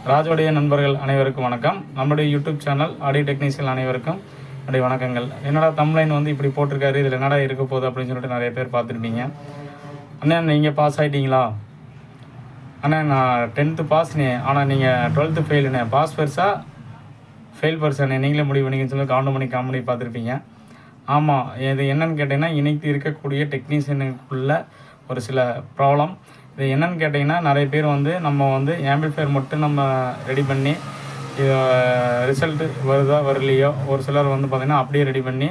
ராஜோடைய நண்பர்கள் அனைவருக்கும் வணக்கம். நம்முடைய யூடியூப் சேனல் ஆடியோ டெக்னீஷியன் அனைவருக்கும் என்னுடைய வணக்கங்கள். என்னடா தம்ப்லைன் வந்து இப்படி போட்டிருக்காரு, இதில் என்னடா இருக்க போகுது அப்படின்னு சொல்லிட்டு நிறைய பேர் பார்த்துருப்பீங்க. அண்ணா நீங்கள் பாஸ் ஆகிட்டீங்களா? அண்ணா நான் 10th பாஸ்ண்ணே, ஆனால் நீங்கள் 12th ஃபெயிலுண்ணே. பாஸ் பெருசா ஃபெயில் பெருசாண்ணே, நீங்களே முடிவு பண்ணிங்கன்னு சொல்லி காமெடி பார்த்துருப்பீங்க. ஆமாம், இது என்னன்னு கேட்டிங்கன்னா, இன்னைக்கு இருக்கக்கூடிய டெக்னீஷியனுக்குள்ள ஒரு சில ப்ராப்ளம். இது என்னன்னு கேட்டிங்கன்னா, நிறைய பேர் வந்து நம்ம வந்து ஆம்பிளிஃபையர் மட்டும் நம்ம ரெடி பண்ணி ரிசல்ட்டு வருதா வரலையோ, ஒரு சிலர் வந்து பார்த்திங்கன்னா அப்படியே ரெடி பண்ணி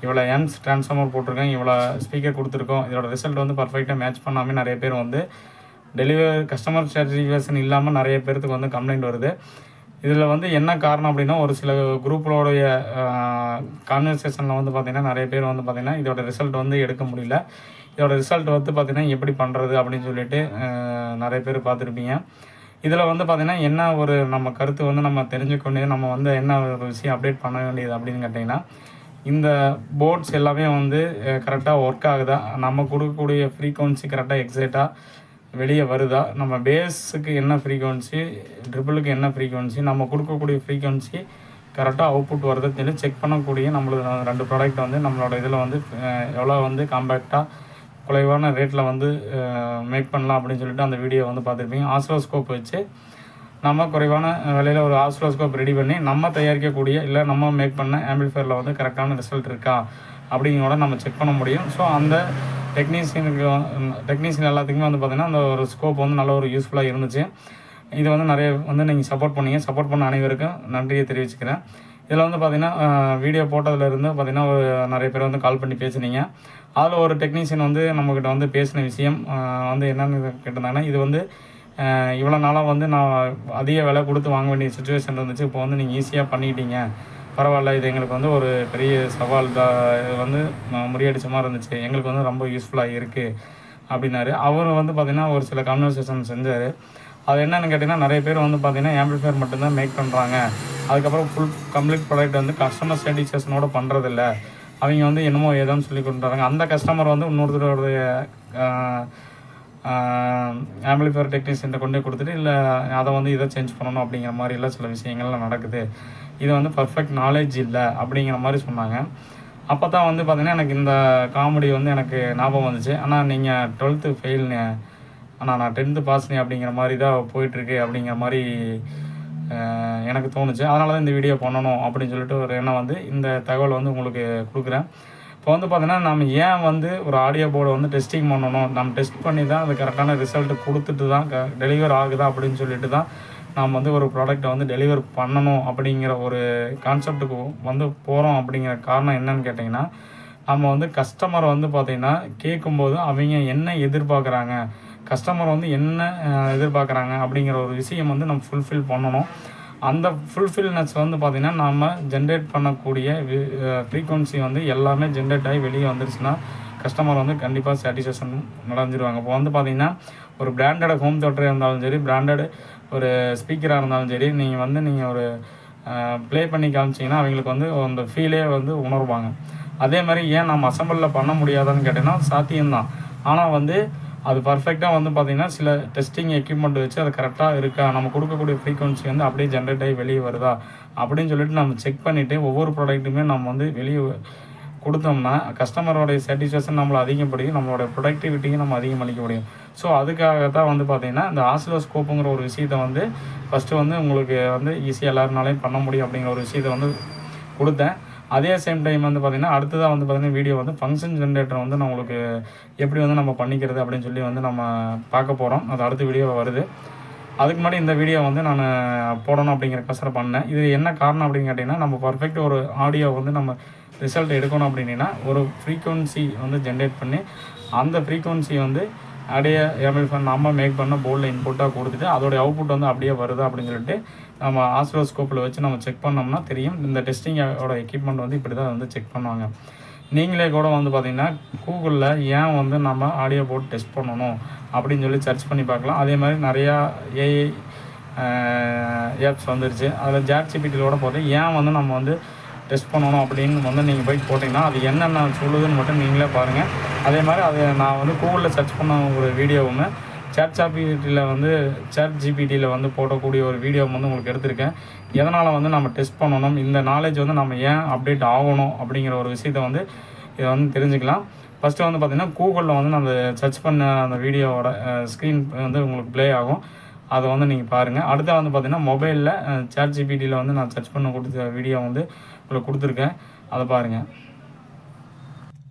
இவ்வளோ எம்ஸ் ட்ரான்ஸ்ஃபார்மர் போட்டிருக்கோம், இவ்வளோ ஸ்பீக்கர் கொடுத்துருக்கோம், இதோட ரிசல்ட் வந்து பர்ஃபெக்டாக மேட்ச் பண்ணாமல் நிறைய பேர் வந்து கஸ்டமர் சாட்டிஸ்ஃபேக்ஷன் இல்லாமல் நிறைய பேர்த்துக்கு வந்து கம்ப்ளைண்ட் வருது. இதில் வந்து என்ன காரணம் அப்படின்னா, ஒரு சில குரூப்போடைய கான்வர்சேஷனில் வந்து பார்த்திங்கன்னா நிறைய பேர் வந்து பார்த்திங்கன்னா இதோட ரிசல்ட் வந்து எடுக்க முடியல. இதோட ரிசல்ட் வந்து பார்த்திங்கன்னா எப்படி பண்ணுறது அப்படின்னு சொல்லிட்டு நிறைய பேர் பார்த்துருப்பீங்க. இதில் வந்து பார்த்திங்கன்னா என்ன ஒரு நம்ம கருத்து வந்து நம்ம தெரிஞ்சுக்கொண்டே நம்ம வந்து என்ன ஒரு விஷயம் அப்டேட் பண்ண வேண்டியது அப்படின்னு கேட்டிங்கன்னா, இந்த போர்ட்ஸ் எல்லாமே வந்து கரெக்டாக ஒர்க் ஆகுதா, நம்ம கொடுக்கக்கூடிய ஃப்ரீக்வன்சி கரெக்டாக எக்ஸைட்டாக வெளியே வருதா, நம்ம பேஸுக்கு என்ன ஃப்ரீக்வன்சி, ட்ரிபிளுக்கு என்ன ஃப்ரீக்வன்சி, நம்ம கொடுக்கக்கூடிய ஃப்ரீக்வன்சி கரெக்டாக அவுட்புட் வருதுன்னு சொல்லி செக் பண்ணக்கூடிய நம்மளோட 2 ப்ராடக்ட் வந்து நம்மளோட இதில் வந்து எவ்வளோ வந்து காம்பேக்டாக குறைவான ரேட்டில் வந்து மேக் பண்ணலாம் அப்படின்னு சொல்லிட்டு அந்த வீடியோ வந்து பார்த்துருப்பீங்க. ஆசிலோஸ்கோப் வச்சு நம்ம குறைவான விலையில் ஒரு ஆசிலோஸ்கோப் ரெடி பண்ணி நம்ம தயாரிக்கக்கூடிய இல்லை நம்ம மேக் பண்ண ஆம்பிளிஃபையரில் வந்து கரெக்டான ரிசல்ட் இருக்கா அப்படிங்கிறத நம்ம செக் பண்ண முடியும். ஸோ அந்த டெக்னீஷியன் எல்லாத்துக்குமே வந்து பார்த்திங்கன்னா அந்த ஒரு ஸ்கோப் வந்து நல்ல ஒரு யூஸ்ஃபுல்லாக இருந்துச்சு. இது வந்து நிறைய வந்து நீங்கள் சப்போர்ட் பண்ண அனைவருக்கும் நன்றியை தெரிவிச்சுக்கிறேன். இதில் வந்து பார்த்திங்கன்னா வீடியோ போட்டதுலேருந்து பார்த்திங்கன்னா நிறைய பேர் வந்து கால் பண்ணி பேசுனீங்க. அதில் ஒரு டெக்னீஷியன் வந்து நம்மக்கிட்ட வந்து பேசின விஷயம் வந்து என்னென்னு கேட்டிருந்தாங்கன்னா, இது வந்து இவ்வளோ நாளாக வந்து நான் அதிக விலை கொடுத்து வாங்க வேண்டிய சுச்சுவேஷன் இருந்துச்சு, இப்போ வந்து நீங்கள் ஈஸியாக பண்ணிக்கிட்டீங்க, பரவாயில்ல, இது எங்களுக்கு வந்து ஒரு பெரிய சவால் தான், இது வந்து முறியடிச்ச மாதிரி இருந்துச்சு, எங்களுக்கு வந்து ரொம்ப யூஸ்ஃபுல்லாக இருக்குது அப்படின்னாரு. அவர் வந்து பார்த்திங்கன்னா ஒரு சில கன்வர்சேஷன் செஞ்சார். அது என்னென்னு கேட்டிங்கன்னா, நிறைய பேர் வந்து பார்த்திங்கன்னா ஆம்பிளிஃபையர் மட்டும்தான் மேக் பண்ணுறாங்க, அதுக்கப்புறம் கம்ப்ளீட் ப்ராடக்ட் வந்து கஸ்டமர் சாட்டிஸ்ஃபேக்ஷனோட பண்ணுறதில்ல, அவங்க வந்து என்னமோ ஏதோன்னு சொல்லி கொண்டுறாங்க. அந்த கஸ்டமர் வந்து இன்னொருத்தருடைய ஆம்பிளிஃபையர் டெக்னீஷியன்ட்ட கொண்டே கொடுத்துட்டு, இல்லை அதை வந்து இதை சேஞ்ச் பண்ணணும் அப்படிங்கிற மாதிரிலாம் சில விஷயங்கள்லாம் நடக்குது, இது வந்து பர்ஃபெக்ட் நாலேஜ் இல்லை அப்படிங்கிற மாதிரி சொன்னாங்க. அப்போ தான் வந்து பார்த்திங்கன்னா எனக்கு இந்த காமெடி வந்து எனக்கு ஞாபகம் வந்துச்சு. ஆனால் நீங்கள் 12th ஃபெயில்னு, ஆனால் நான் 10th பாஸ்னே அப்படிங்கிற மாதிரி தான் போயிட்டுருக்கு அப்படிங்கிற மாதிரி எனக்கு தோணுச்சு. அதனால தான் இந்த வீடியோ பண்ணணும் அப்படின்னு சொல்லிட்டு ஒரு எண்ணம் வந்து இந்த தகவல் வந்து உங்களுக்கு கொடுக்குறேன். இப்போ வந்து பார்த்திங்கன்னா நம்ம ஏன் வந்து ஒரு ஆடியோ போர்டை வந்து டெஸ்டிங் பண்ணணும், நம்ம டெஸ்ட் பண்ணி தான் அது கரெக்டான ரிசல்ட்டு கொடுத்துட்டு தான் டெலிவர் ஆகுதா அப்படின்னு சொல்லிட்டு தான் நாம் வந்து ஒரு ப்ராடக்டை வந்து டெலிவர் பண்ணணும் அப்படிங்கிற ஒரு கான்செப்டுக்கு வந்து போகிறோம். அப்படிங்கிற காரணம் என்னன்னு கேட்டிங்கன்னா, நம்ம வந்து கஸ்டமர் வந்து பார்த்திங்கன்னா கேட்கும்போது அவங்க என்ன எதிர்பார்க்குறாங்க, கஸ்டமர் வந்து என்ன எதிர்பார்க்குறாங்க அப்படிங்கிற ஒரு விஷயம் வந்து நம்ம ஃபுல்ஃபில் பண்ணணும். அந்த ஃபுல்ஃபில்னஸ் வந்து பார்த்திங்கன்னா நம்ம ஜென்ரேட் பண்ணக்கூடிய ஃப்ரீக்வன்சி வந்து எல்லாமே ஜென்ரேட் ஆகி வெளியே வந்துருச்சுன்னா கஸ்டமர் வந்து கண்டிப்பாக சாட்டிஸ்ஃபேக்ஷன் நடந்துருவாங்க. இப்போ வந்து பார்த்திங்கன்னா ஒரு பிராண்டட் ஹோம் தியேட்டராக இருந்தாலும் சரி, பிராண்டட் ஒரு ஸ்பீக்கராக இருந்தாலும் சரி, நீங்கள் ஒரு ப்ளே பண்ணி காமிச்சிங்கன்னா அவங்களுக்கு வந்து அந்த ஃபீலே வந்து உணர்வாங்க. அதே மாதிரி ஏன் நம்ம அசம்பிளில் பண்ண முடியாதான்னு கேட்டிங்கன்னா சாத்தியம்தான். ஆனால் வந்து அது பர்ஃபெக்டாக வந்து பார்த்திங்கன்னா சில டெஸ்டிங் எக்யூப்மெண்ட் வச்சு அது கரெக்டாக இருக்கா, நம்ம கொடுக்கக்கூடிய ஃப்ரீக்வன்சி வந்து அப்படியே ஜென்ரேட் ஆகி வெளியே வருதா அப்படின்னு சொல்லிட்டு நம்ம செக் பண்ணிவிட்டு ஒவ்வொரு ப்ராடக்ட்டுமே நம்ம வந்து வெளியே கொடுத்தோம்னா கஸ்டமரோடைய சாட்டிஸ்ஃபேக்ஷன் நம்மளை அதிகப்படியும், நம்மளோட ப்ரொடக்டிவிட்டியும் நம்ம அதிகமளிக்க முடியும். ஸோ அதுக்காக தான் வந்து பார்த்திங்கன்னா இந்த ஆசிலோஸ்கோப்புங்கிற ஒரு விஷயத்தை வந்து ஃபஸ்ட்டு வந்து உங்களுக்கு வந்து ஈஸியாக எல்லாருனாலையும் பண்ண முடியும் அப்படிங்கிற ஒரு விஷயத்தை வந்து கொடுத்தேன். அதே சேம் டைம் வந்து பார்த்திங்கன்னா அடுத்ததாக வந்து பார்த்திங்கன்னா வீடியோ வந்து ஃபங்க்ஷன் ஜென்ரேட்டர் வந்து நான் உங்களுக்கு எப்படி வந்து நம்ம பண்ணிக்கிறது அப்படின்னு சொல்லி வந்து நம்ம பார்க்க போகிறோம். அது அடுத்த வீடியோ வருது. அதுக்கு முன்னாடி இந்த வீடியோ வந்து நான் போடணும் அப்படிங்கிறக்கோசரம் பண்ணேன். இது என்ன காரணம் அப்படின்னு கேட்டிங்கன்னா, நம்ம பர்ஃபெக்ட் ஒரு ஆடியோ வந்து நம்ம ரிசல்ட் எடுக்கணும் அப்படின்னா ஒரு ஃப்ரீக்வன்சி வந்து ஜென்ரேட் பண்ணி அந்த ஃப்ரீக்வன்சி வந்து அப்படியே ஆம்பிளிஃபையர் நம்ம மேக் பண்ண போர்டில் இன்புட்டாக கொடுத்துட்டு அதோடைய அவுட்புட் வந்து அப்படியே வருதா அப்படின்னு சொல்லிட்டு நம்ம ஆசிலோஸ்கோப்பில் வச்சு நம்ம செக் பண்ணோம்னா தெரியும். இந்த டெஸ்டிங்கோட எக்யூப்மெண்ட் வந்து இப்படி தான் வந்து செக் பண்ணுவாங்க. நீங்களே கூட வந்து பார்த்திங்கன்னா கூகுளில் ஏன் வந்து நம்ம ஆடியோ போர்ட் டெஸ்ட் பண்ணணும் அப்படின்னு சொல்லி சர்ச் பண்ணி பார்க்கலாம். அதே மாதிரி நிறையா ஏஐ ஆப்ஸ் வந்துருச்சு. அதில் ChatGPTயோட போட்டு ஏன் வந்து நம்ம வந்து டெஸ்ட் பண்ணணும் அப்படின்னு வந்து நீங்கள் போய் போட்டிங்கன்னா அது என்னென்ன சொல்லுதுன்னு மட்டும் நீங்களே பாருங்கள். அதே மாதிரி அதை நான் வந்து கூகுளில் சர்ச் பண்ண ஒரு வீடியோவுமே சாட் ஜிபிடியில் வந்து போடக்கூடிய ஒரு வீடியோ வந்து உங்களுக்கு எடுத்திருக்கேன். எதனால் வந்து நம்ம டெஸ்ட் பண்ணணும், இந்த நாலேஜ் வந்து நம்ம ஏன் அப்டேட் ஆகணும் அப்படிங்கிற ஒரு விஷயத்த வந்து இதை வந்து தெரிஞ்சுக்கலாம். ஃபஸ்ட்டு வந்து பார்த்திங்கன்னா கூகுளில் வந்து நம்ம சர்ச் பண்ண அந்த வீடியோவோட ஸ்க்ரீன் வந்து உங்களுக்கு ப்ளே ஆகும். அதை வந்து நீங்கள் பாருங்கள். அடுத்து வந்து பார்த்திங்கன்னா மொபைலில் சாட் ஜிபிடியில் வந்து நான் சர்ச் பண்ண கொடுத்த வீடியோ வந்து உங்களுக்கு கொடுத்துருக்கேன், அதை பாருங்கள்.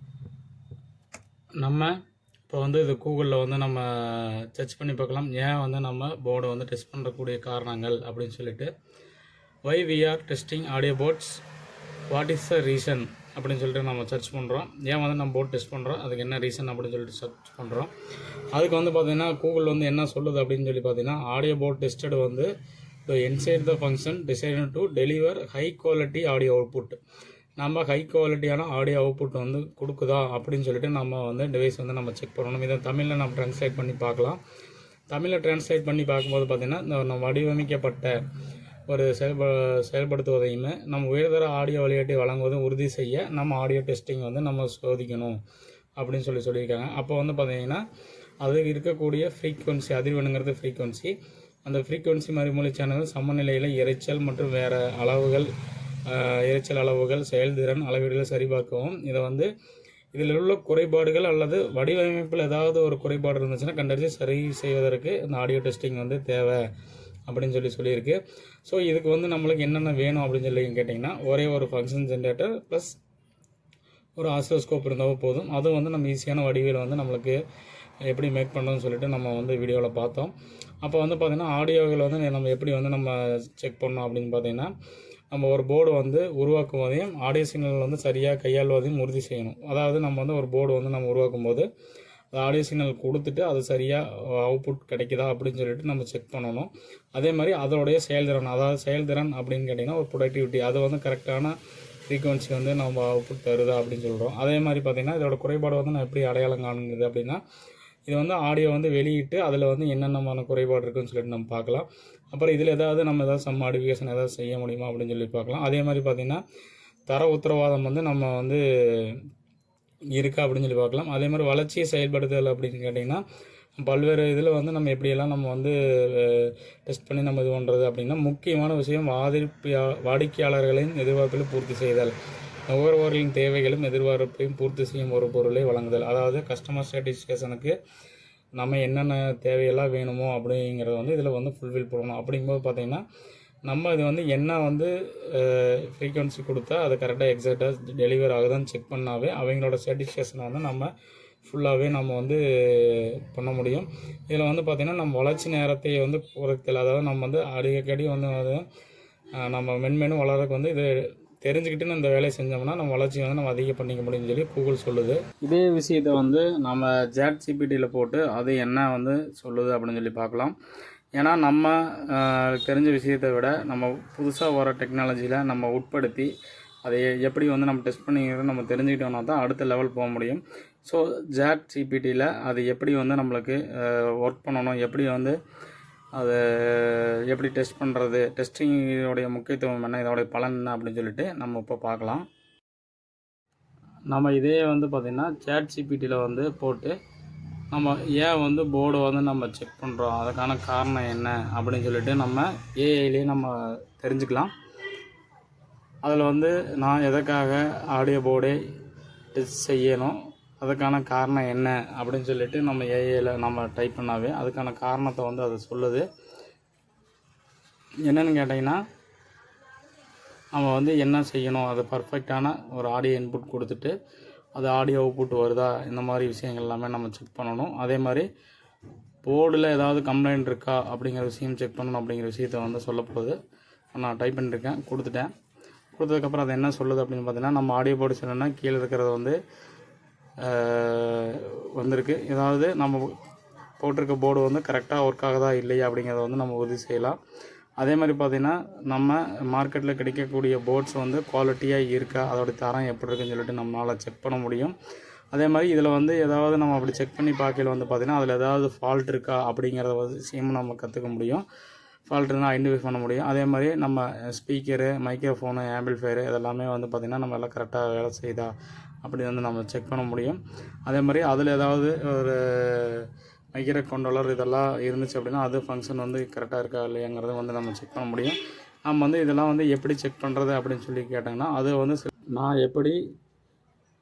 நம்ம இப்போ வந்து இது கூகுளில் வந்து நம்ம சர்ச் பண்ணி பார்க்கலாம், ஏன் வந்து நம்ம போர்டை வந்து டெஸ்ட் பண்ணக்கூடிய காரணங்கள் அப்படின்னு சொல்லிட்டு. Why we are testing audio ports, what is the reason அப்படின்னு சொல்லிட்டு நம்ம சர்ச் பண்ணுறோம். ஏன் வந்து நம்ம போர்ட் டெஸ்ட் பண்ணுறோம், அதுக்கு என்ன ரீசன் அப்படின்னு சொல்லிட்டு சர்ச் பண்ணுறோம். அதுக்கு வந்து பார்த்திங்கன்னா கூகுள் வந்து என்ன சொல்லுது அப்படின்னு சொல்லி பார்த்தீங்கன்னா, ஆடியோ போர்ட் டெஸ்டட் வந்து to inside the function design to deliver high quality audio output. நம்ம ஹை குவாலிட்டியான ஆடியோ அவுட்புட் வந்து கொடுக்குதா அப்படின்னு சொல்லிட்டு நம்ம வந்து டிவைஸ் வந்து நம்ம செக் பண்ணணும். இதை தமிழில் நம்ம ட்ரான்ஸ்லேட் பண்ணி பார்க்கலாம். தமிழில் ட்ரான்ஸ்லேட் பண்ணி பார்க்கும்போது பார்த்திங்கன்னா, இந்த வடிவமைக்கப்பட்ட ஒரு செயல்படுத்துவதையுமே நம்ம உயர்தர ஆடியோ வெளியீட்டை வழங்குவதும் உறுதி செய்ய நம்ம ஆடியோ டெஸ்டிங் வந்து நம்ம சோதிக்கணும் அப்படின்னு சொல்லியிருக்காங்க. அப்போ வந்து பார்த்திங்கன்னா அது இருக்கக்கூடிய ஃப்ரீக்குவன்சி, அதிர்வெண்ணுங்கிறது ஃப்ரீக்குவன்சி, அந்த ஃப்ரீக்குவன்சி மறுமொழி சேனல் சமநிலையில் இரைச்சல் மற்றும் வேறு அளவுகள், இரைச்சல் அளவுகள், செயல்திறன் அளவீடுகளை சரிபார்க்கவும். இதை வந்து இதில் உள்ள குறைபாடுகள் அல்லது வடிவமைப்பில் ஏதாவது ஒரு குறைபாடு இருந்துச்சுன்னா கண்டறிஞ்சு சரி செய்வதற்கு இந்த ஆடியோ டெஸ்டிங் வந்து தேவை அப்படின்னு சொல்லியிருக்கு. ஸோ இதுக்கு வந்து நம்மளுக்கு என்னென்ன வேணும் அப்படின்னு சொல்லி கேட்டிங்கன்னா, ஒரே ஒரு ஃபங்க்ஷன் ஜென்ரேட்டர் ப்ளஸ் ஒரு ஆசிலோஸ்கோப் இருந்தாலும் போதும். அதுவும் வந்து நம்ம ஈஸியான வடிவில் வந்து நம்மளுக்கு எப்படி மேக் பண்ணுறோம்னு சொல்லிட்டு நம்ம வந்து வீடியோவில் பார்த்தோம். அப்போ வந்து பார்த்திங்கன்னா ஆடியோவில் வந்து நம்ம எப்படி வந்து நம்ம செக் பண்ணோம் அப்படின்னு பார்த்திங்கன்னா, நம்ம ஒரு போர்டு வந்து உருவாக்கும் போதையும் ஆடியோ சிக்னல் வந்து சரியாக கையாள்வதையும் உறுதி செய்யணும். அதாவது நம்ம வந்து ஒரு போர்டு வந்து நம்ம உருவாக்கும் போது ஆடியோ சிக்னல் கொடுத்துட்டு அது சரியாக அவுட்புட் கிடைக்குதா அப்படின்னு சொல்லிட்டு நம்ம செக் பண்ணணும். அதே மாதிரி அதோடைய செயல்திறன், அதாவது செயல்திறன் அப்படின்னு கேட்டிங்கன்னா ஒரு ப்ரொடக்டிவிட்டி, அது வந்து கரெக்டான ஃப்ரீக்குவன்சி வந்து நம்ம அவுட்புட் தருதா அப்படின்னு சொல்கிறோம். அதே மாதிரி பார்த்திங்கன்னா இதோட குறைபாடு வந்து நான் எப்படி அடையாளம் காணுது அப்படின்னா, இது வந்து ஆடியோ வந்து வெளியிட்டு அதில் வந்து என்னென்னமான குறைபாடு இருக்குதுன்னு சொல்லிட்டு நம்ம பார்க்கலாம். அப்புறம் இதில் நம்ம ஏதாவது சம் மாடிஃபிகேஷன் ஏதாவது செய்ய முடியுமா அப்படின்னு சொல்லி பார்க்கலாம். அதே மாதிரி பார்த்திங்கன்னா தர உத்தரவாதம் வந்து நம்ம வந்து இருக்கா அப்படின்னு சொல்லி பார்க்கலாம். அதே மாதிரி வளர்ச்சியை செயல்படுத்தல் அப்படின்னு கேட்டிங்கன்னா, பல்வேறு இதில் வந்து நம்ம எப்படியெல்லாம் நம்ம வந்து டெஸ்ட் பண்ணி நம்ம இது பண்ணுறது அப்படின்னா, முக்கியமான விஷயம் வாடிக்கையாளர்களின் எதிர்பார்ப்புகளை பூர்த்தி செய்தல், நுகர்வோர்களின் தேவைகளும் எதிர்பார்ப்பையும் பூர்த்தி செய்யும் ஒரு பொருளை வழங்குதல். அதாவது கஸ்டமர் சாட்டிஸ்ஃபேக்ஷனுக்கு நம்ம என்னென்ன தேவையெல்லாம் வேணுமோ அப்படிங்கிறத வந்து இதில் வந்து ஃபுல்ஃபில் பண்ணணும். அப்படிங்கும்போது பார்த்திங்கன்னா நம்ம இது வந்து என்ன வந்து ஃப்ரீக்வன்சி கொடுத்தா அது கரெக்டாக எக்ஸாக்டாக டெலிவர் ஆகுதான்னு செக் பண்ணாவே அவங்களோட சாட்டிஸ்ஃபேக்ஷனை வந்து நம்ம ஃபுல்லாகவே நம்ம வந்து பண்ண முடியும். இதில் வந்து பார்த்திங்கன்னா நம்ம வளர்ச்சி நேரத்தை வந்து குறைத்தல், அதாவது நம்ம வந்து அடிக்கடி வந்து நம்ம மென்மேலும் வளர்றதுக்கு வந்து இது தெரிஞ்சுக்கிட்டு இந்த வேலையை செஞ்சோம்னா நம்ம வளர்ச்சியை வந்து நம்ம அதிகம் பண்ணிக்க முடியும்னு சொல்லி கூகுள் சொல்லுது. இதே விஷயத்தை வந்து நம்ம சாட் ஜிபிடியில் போட்டு அது என்ன வந்து சொல்லுது அப்படின்னு சொல்லி பார்க்கலாம். ஏன்னா நம்ம தெரிஞ்ச விஷயத்தை விட நம்ம புதுசாக வர டெக்னாலஜியில் நம்ம உட்படுத்தி அதை எப்படி வந்து நம்ம டெஸ்ட் பண்ணிக்கிறத நம்ம தெரிஞ்சுக்கிட்டோம்னா தான் அடுத்த லெவல் போக முடியும். ஸோ சாட் ஜிபிடியில் அது எப்படி வந்து நம்மளுக்கு ஒர்க் பண்ணணும், எப்படி வந்து அதை எப்படி டெஸ்ட் பண்ணுறது, டெஸ்டிங்கோடைய முக்கியத்துவம் என்ன, இதோடைய பலன் என்ன அப்படின்னு சொல்லிட்டு நம்ம இப்போ பார்க்கலாம். நம்ம இதே வந்து பார்த்திங்கன்னா சாட் ஜிபிடியில் வந்து போட்டு நம்ம ஏன் வந்து போர்டை வந்து நம்ம செக் பண்ணுறோம், அதுக்கான காரணம் என்ன அப்படின்னு சொல்லிட்டு நம்ம ஏஐலேயே நம்ம தெரிஞ்சுக்கலாம். அதில் வந்து நான் எதற்காக ஆடியோ போர்டே டெஸ்ட் செய்யணும், அதுக்கான காரணம் என்ன அப்படின்னு சொல்லிட்டு நம்ம ஏஐயில் நம்ம டைப் பண்ணாவே அதுக்கான காரணத்தை வந்து அது சொல்லுது. என்னென்னு கேட்டிங்கன்னா, நம்ம வந்து என்ன செய்யணும், அது பர்ஃபெக்டான ஒரு ஆடியோ இன்புட் கொடுத்துட்டு அது ஆடியோ அவுட்புட் வருதா, இந்த மாதிரி விஷயங்கள் எல்லாமே நம்ம செக் பண்ணணும். அதே மாதிரி போர்டில் ஏதாவது கம்ப்ளைண்ட் இருக்கா அப்படிங்கிற விஷயம் செக் பண்ணணும் அப்படிங்கிற விஷயத்தை வந்து சொல்லப்போகுது. நான் டைப் பண்ணியிருக்கேன், கொடுத்ததுக்கப்புறம் அது என்ன சொல்லுது அப்படின்னு பார்த்தீங்கன்னா, நம்ம ஆடியோ போர்டு சொல்லணும்னா கீழே இருக்கிறத வந்து வந்திருக்கு. ஏதாவது நம்ம போட்டிருக்க போர்டு வந்து கரெக்டாக ஒர்க் ஆகுதா இல்லையா அப்படிங்கிறத வந்து நம்ம உறுதி செய்யலாம். அதே மாதிரி பார்த்திங்கன்னா நம்ம மார்க்கெட்டில் கிடைக்கக்கூடிய போர்ட்ஸ் வந்து குவாலிட்டியாக இருக்கா, அதோடய தரம் எப்படி இருக்குன்னு சொல்லிட்டு நம்மளால் செக் பண்ண முடியும். அதே மாதிரி இதில் வந்து ஏதாவது நம்ம அப்படி செக் பண்ணி பார்க்கல வந்து பார்த்திங்கன்னா அதில் ஏதாவது ஃபால்ட் இருக்கா அப்படிங்கிறத விஷயமும் நம்ம கற்றுக்க முடியும். ஃபால்ட் இருந்தால் ஐடென்டிஃபை பண்ண முடியும். அதே மாதிரி நம்ம ஸ்பீக்கரு, மைக்ரோஃபோனு, ஆம்பிள்ஃபயரு இதெல்லாமே வந்து பார்த்திங்கன்னா நம்ம எல்லாம் கரெக்டாக வேலை செய்தா அப்படி வந்து நம்ம செக் பண்ண முடியும். அதே மாதிரி அதில் ஏதாவது ஒரு மைக்ரோ கண்ட்ரோலர் இதெல்லாம் இருந்துச்சு அப்படின்னா அது ஃபங்க்ஷன் வந்து கரெக்டாக இருக்கா இல்லையாங்கிறத வந்து நம்ம செக் பண்ண முடியும். நம்ம வந்து இதெல்லாம் வந்து எப்படி செக் பண்ணுறது அப்படின்னு சொல்லி கேட்டாங்கன்னா, அது வந்து நான் எப்படி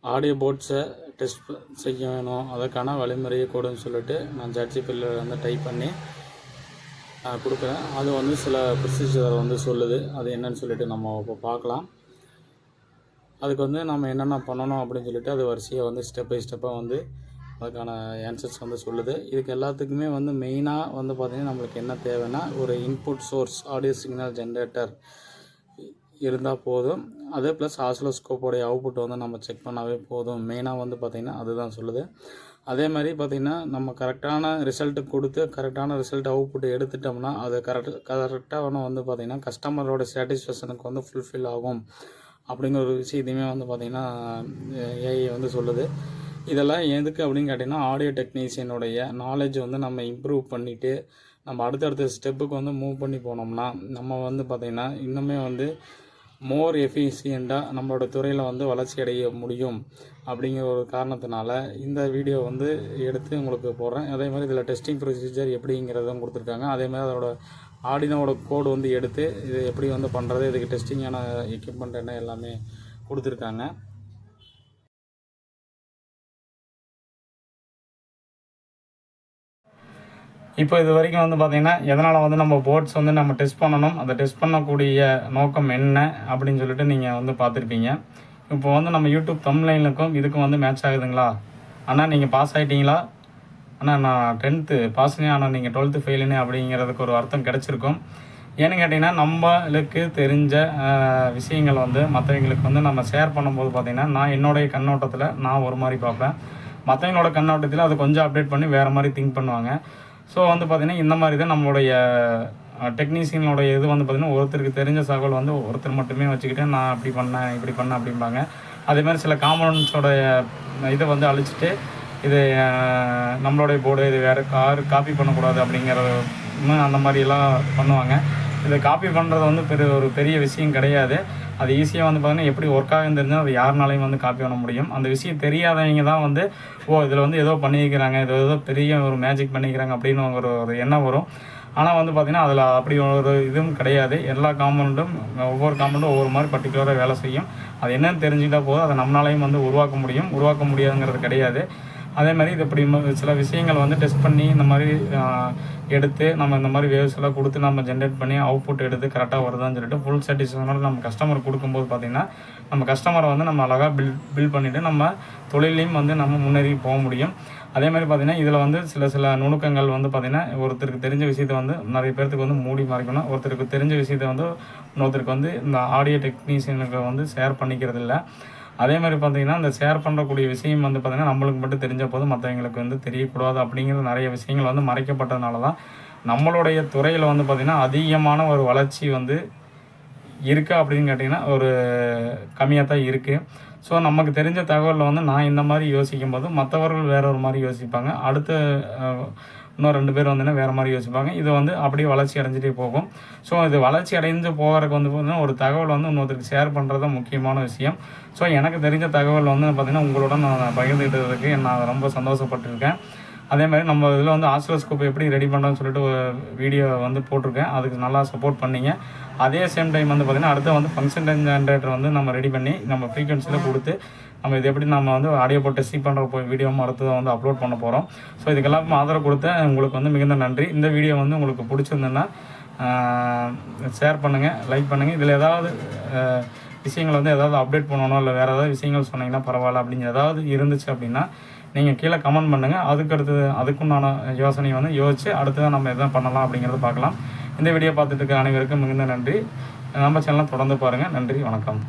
ஆடியோ போர்ட்ஸை டெஸ்ட் செய்ய வேணும் அதுக்கான வழிமுறையை கூடன்னு சொல்லிட்டு நான் ChatGPTல வந்து டைப் பண்ணி கொடுக்குறேன். அது வந்து சில ப்ரொசீஜரை வந்து சொல்லுது. அது என்னன்னு சொல்லிட்டு நம்ம இப்போ பார்க்கலாம். அதுக்கு வந்து நம்ம என்னென்ன பண்ணணும் அப்படின்னு சொல்லிட்டு அது வரிசையாக வந்து ஸ்டெப் பை ஸ்டெப்பாக வந்து அதுக்கான ஆன்சர்ஸ் வந்து சொல்லுது. இதுக்கு எல்லாத்துக்குமே வந்து மெயினாக வந்து பார்த்திங்கன்னா நம்மளுக்கு என்ன தேவைன்னா ஒரு input source audio signal generator இருந்தால் போதும். அது ப்ளஸ் ஆசிலோஸ்கோப்போடைய அவுட்புட் வந்து நம்ம செக் பண்ணாவே போதும். மெயினாக வந்து பார்த்திங்கன்னா அதுதான் சொல்லுது. அதே மாதிரி பார்த்திங்கன்னா நம்ம கரெக்டான ரிசல்ட்டு கொடுத்து கரெக்டான ரிசல்ட் அவுட்புட் எடுத்துட்டோம்னா அது கரெக்டாக வந்து பார்த்திங்கன்னா கஸ்டமரோட சாட்டிஸ்ஃபேக்ஷனுக்கு வந்து ஃபுல்ஃபில் ஆகும் அப்படிங்கிற ஒரு விஷயத்தையுமே வந்து பார்த்திங்கன்னா ஏஐ வந்து சொல்லுது. இதெல்லாம் எதுக்கு அப்படின்னு கேட்டிங்கன்னா ஆடியோ டெக்னீஷியனுடைய நாலேஜ் வந்து நம்ம இம்ப்ரூவ் பண்ணிவிட்டு நம்ம அடுத்தடுத்த ஸ்டெப்புக்கு வந்து மூவ் பண்ணி போனோம்னா நம்ம வந்து பார்த்திங்கன்னா இன்னுமே வந்து மோர் எஃபிஷியண்ட்டாக நம்மளோட துறையில் வந்து வளர்ச்சி அடைய முடியும் அப்படிங்கிற ஒரு காரணத்தினால இந்த வீடியோ வந்து எடுத்து உங்களுக்கு போடுறேன். அதே மாதிரி இதில் டெஸ்டிங் ப்ரொசீஜர் எப்படிங்கிறதும் கொடுத்துருக்காங்க. அதே மாதிரி அதோட ஆர்டினோட கோடு வந்து எடுத்து இது எப்படி வந்து பண்ணுறது, இதுக்கு டெஸ்டிங்கான எக்யூப்மெண்ட் என்ன எல்லாமே கொடுத்துருக்காங்க. இப்போ இது வரைக்கும் வந்து பார்த்திங்கன்னா எதனால் வந்து நம்ம போர்ட்ஸ் வந்து நம்ம டெஸ்ட் பண்ணணும், அதை டெஸ்ட் பண்ணக்கூடிய நோக்கம் என்ன அப்படின்னு சொல்லிட்டு நீங்கள் வந்து பார்த்துருப்பீங்க. இப்போ வந்து நம்ம யூடியூப் தம்ப்நெயிலுக்கும் இதுக்கும் வந்து மேட்ச் ஆகுதுங்களா? ஆனால் நீங்கள் பாஸ் ஆகிட்டீங்களா? ஆனால் நான் 10th பாஸ்னே ஆனால் நீங்கள் 12th ஃபெயிலுன்னு அப்படிங்கிறதுக்கு ஒரு அர்த்தம் கிடச்சிருக்கும். ஏன்னு கேட்டிங்கன்னா நம்மளுக்கு தெரிஞ்ச விஷயங்கள் வந்து மற்றவங்களுக்கு வந்து நம்ம ஷேர் பண்ணும்போது பார்த்திங்கன்னா நான் என்னுடைய கண்ணோட்டத்தில் நான் ஒரு மாதிரி பார்ப்பேன், மற்றவங்களோட கண்ணோட்டத்தில் அதை கொஞ்சம் அப்டேட் பண்ணி வேறு மாதிரி திங்க் பண்ணுவாங்க. ஸோ வந்து பார்த்திங்கன்னா இந்த மாதிரி தான் நம்மளுடைய டெக்னீஷியனோட இது வந்து பார்த்திங்கன்னா ஒருத்தருக்கு தெரிஞ்ச தகவல் வந்து ஒருத்தர் மட்டுமே வச்சுக்கிட்டு நான் அப்படி பண்ணேன் இப்படி பண்ணேன் அப்படிம்பாங்க. அதேமாதிரி சில காம்பனன்ட்ஸோடைய இதை வந்து அழிச்சிட்டு இது நம்மளுடைய போர்டு இது வேறு காப்பி பண்ணக்கூடாது அப்படிங்கிறது அந்த மாதிரிலாம் பண்ணுவாங்க. இதை காப்பி பண்ணுறது வந்து ஒரு பெரிய விஷயம் கிடையாது. அது ஈஸியாக வந்து பார்த்திங்கன்னா எப்படி ஒர்க் ஆகுன்னு தெரிஞ்சால் அது யாருனாலையும் வந்து காப்பி பண்ண முடியும். அந்த விஷயம் தெரியாதவங்க தான் வந்து இதில் வந்து ஏதோ பண்ணிக்கிறாங்க, ஏதோ பெரிய ஒரு மேஜிக் பண்ணிக்கிறாங்க அப்படின்னு ஒரு எண்ணம் வரும். ஆனால் வந்து பார்த்திங்கன்னா அதில் அப்படி ஒரு இதுவும் கிடையாது. எல்லா காம்பனண்ட்டும் ஒவ்வொரு காம்பனண்ட்டும் ஒவ்வொரு மாதிரி பர்டிகுலராக வேலை செய்யும். அது என்னன்னு தெரிஞ்சுக்கிட்டால் போதும், அதை நம்மளாலையும் வந்து உருவாக்க முடியாதுங்கிறது கிடையாது. அதே மாதிரி இது இப்படி சில விஷயங்கள் வந்து டெஸ்ட் பண்ணி இந்த மாதிரி எடுத்து நம்ம இந்த மாதிரி வேவ்ஸ் எல்லாம் கொடுத்து நம்ம ஜென்ரேட் பண்ணி அவுட்புட் எடுத்து கரெக்டாக வருதான்னு சொல்லிட்டு ஃபுல் சாட்டிஸ்ஃபேக்ஷனோட நம்ம கஸ்டமர் கொடுக்கும்போது பார்த்திங்கன்னா நம்ம கஸ்டமரை வந்து நம்ம அழகாக பில்ட் பண்ணிவிட்டு நம்ம தொழிலையும் வந்து நம்ம முன்னேறி போக முடியும். அதே மாதிரி பார்த்திங்கன்னா இதில் வந்து சில நுணுக்கங்கள் வந்து பார்த்திங்கன்னா ஒருத்தருக்கு தெரிஞ்ச விஷயத்தை வந்து நிறைய பேர்த்துக்கு வந்து மூடி மறைக்கணும். ஒருத்தருக்கு தெரிஞ்ச விஷயத்தை வந்து இன்னொருத்தருக்கு வந்து இந்த ஆடியோ டெக்னீஷியனுக்கு வந்து ஷேர் பண்ணிக்கிறது இல்லை. அதே மாதிரி பார்த்திங்கன்னா இந்த ஷேர் பண்ணக்கூடிய விஷயம் வந்து பார்த்திங்கன்னா நம்மளுக்கு மட்டும் தெரிஞ்ச போது மற்றவங்களுக்கு வந்து தெரியக்கூடாது அப்படிங்கிற நிறைய விஷயங்கள் வந்து மறைக்கப்பட்டதுனால தான் நம்மளுடைய துறையில் வந்து பார்த்திங்கன்னா அதிகமான ஒரு வளர்ச்சி வந்து இருக்கா அப்படின்னு கேட்டிங்கன்னா ஒரு கம்மியாக தான் இருக்குது. ஸோ நமக்கு தெரிஞ்ச தகவலில் வந்து நான் இந்த மாதிரி யோசிக்கும் போது மற்றவர்கள் வேற ஒரு மாதிரி யோசிப்பாங்க, அடுத்த இன்னும் 2 பேர் வந்துன்னா வேறு மாதிரி யோசிப்பாங்க. இது வந்து அப்படியே வளர்ச்சி அடைஞ்சிட்டே போகும். ஸோ இது வளர்ச்சி அடைஞ்சு போகிறதுக்கு வந்து பார்த்திங்கன்னா ஒரு தகவல் வந்து இன்னொருத்தருக்கு ஷேர் பண்ணுறது தான் முக்கியமான விஷயம். ஸோ எனக்கு தெரிஞ்ச தகவல் வந்து பார்த்திங்கன்னா உங்களோட நான் பகிர்ந்துக்கிட்டதுக்கு நான் ரொம்ப சந்தோஷப்பட்டிருக்கேன். அதே மாதிரி நம்ம இதில் வந்து ஆசிலோஸ்கோப் எப்படி ரெடி பண்ணுறோன்னு சொல்லிட்டு ஒரு வீடியோ வந்து போட்டிருக்கேன், அதுக்கு நல்லா சப்போர்ட் பண்ணிங்க. அதே சேம் டைம் வந்து பார்த்திங்கன்னா அடுத்து வந்து ஃபங்க்ஷன் ஜென்ரேட்டர் வந்து நம்ம ரெடி பண்ணி நம்ம ஃப்ரீக்வன்சியில் கொடுத்து நம்ம இது எப்படி நம்ம வந்து ஆடியோ போட்டு டெஸ்டிங் பண்ணுற வீடியோவும் அடுத்ததாக வந்து அப்லோட் பண்ண போகிறோம். ஸோ இதுக்கெல்லாம் ஆதரவு கொடுத்த உங்களுக்கு வந்து மிகுந்த நன்றி. இந்த வீடியோ வந்து உங்களுக்கு பிடிச்சிருந்ததுன்னா ஷேர் பண்ணுங்கள், லைக் பண்ணுங்கள். இதில் ஏதாவது விஷயங்கள் வந்து ஏதாவது அப்டேட் பண்ணணும் இல்லை வேறு ஏதாவது விஷயங்கள் சொன்னீங்கன்னா பரவாயில்ல அப்படின்னு ஏதாவது இருந்துச்சு அப்படின்னா நீங்கள் கீழே கமெண்ட் பண்ணுங்கள். அதுக்குண்டான யோசனையை வந்து யோசித்து அடுத்ததான் நம்ம எதாவது பண்ணலாம் அப்படிங்கிறத பார்க்கலாம். இந்த வீடியோ பார்த்துட்டு இருக்க அனைவருக்கும் மிகுந்த நன்றி. நம்ம சேனலை தொடர்ந்து பாருங்கள். நன்றி, வணக்கம்.